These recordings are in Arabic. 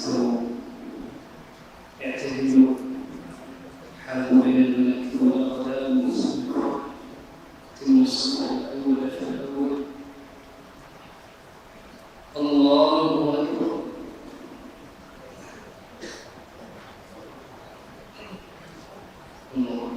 استووا اعتدلوا حاذوا بين المناكب والأقدام وسبقوا تموا الصف الأول فالأول. الله أكبر. الله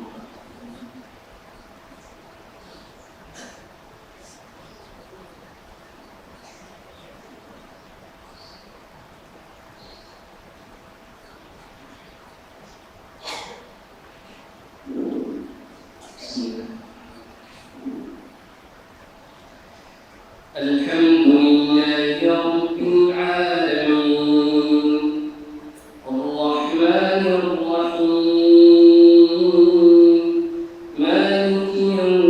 الحمد لله رب العالمين الرحمن الرحيم مالك يوم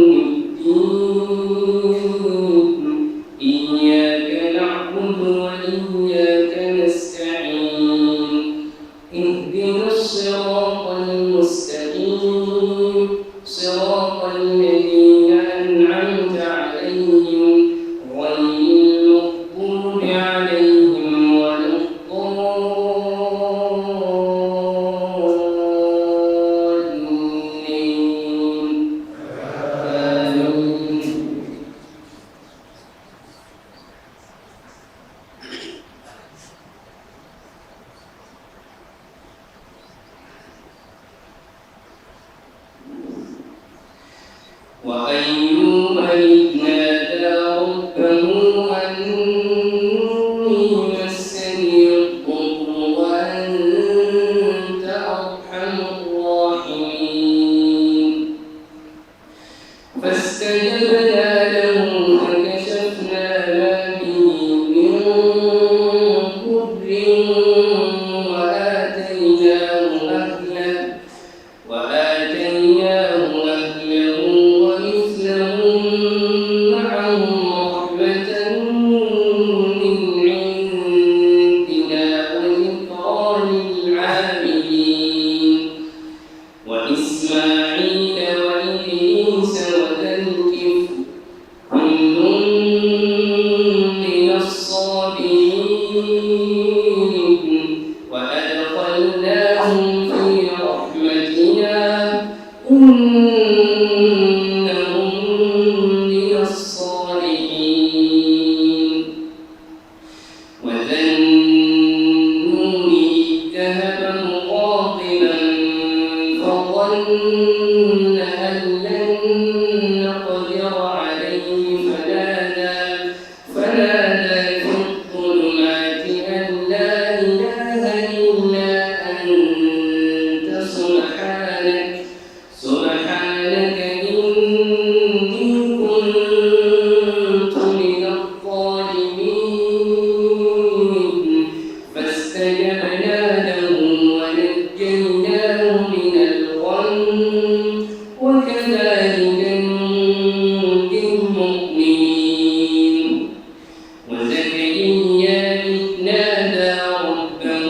الدين إياك نعبد وإياك نستعين اهدنا الصراط المستقيم صراط الذين أنعمت عليهم غير المغضوب عليهم ولا الضالين آمين. وأيوب إذ نادى ربه أني مسني الضر وأنت أرحم الراحمين فاستجبنا له فكشفنا ما به من ضر وآتيناه أهله ومثلهم معهم رحمة من عندنا وذكرى للعابدين وإسماعيل وإدريس وذا الكفل كل من الصابرين وأدخلناهم في رحمتنا إنهم من الصالحين وذا النون إذ ذهب مغاضبا فظن أن لن نقدر عليه فنادى في الظلمات أن لا إله إلا أنت سبحانك إني كنت من الظالمين فاستجبنا له ونجيناه من الغم وكذلك ننجي المؤمنين وزكريا إذ نادى ربه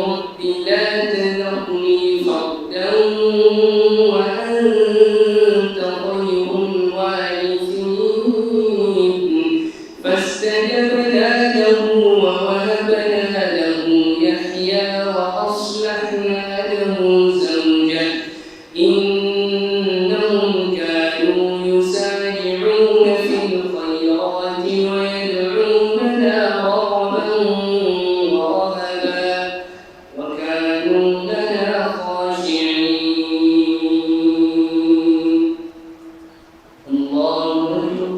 رب لا تذرني فردا وأنت خير الوارثين فاستجبنا له ووهبنا له يحيى وأصلحنا له زوجه إنهم كانوا يسارعون في الخيرات ويدعوننا رغبا ورهبا وكانوا لنا خاشعين. الله أكبر.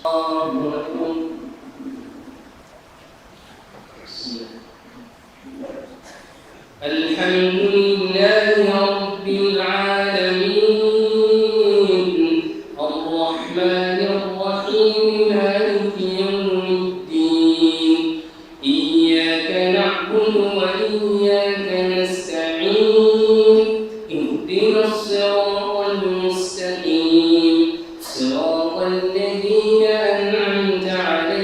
الله أكبر. الحمد لله رب العالمين الرحمن الرحيم مالك يوم الدين إياك نعبد وإياك نستعين اهدنا الصراط المستقيم صراط الذين أنعمت عليهم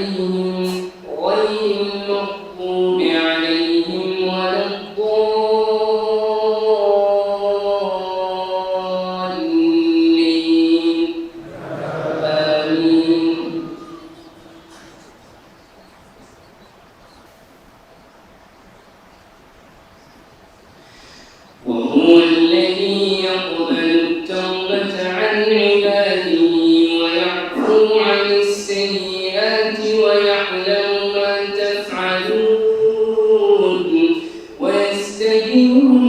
نستعين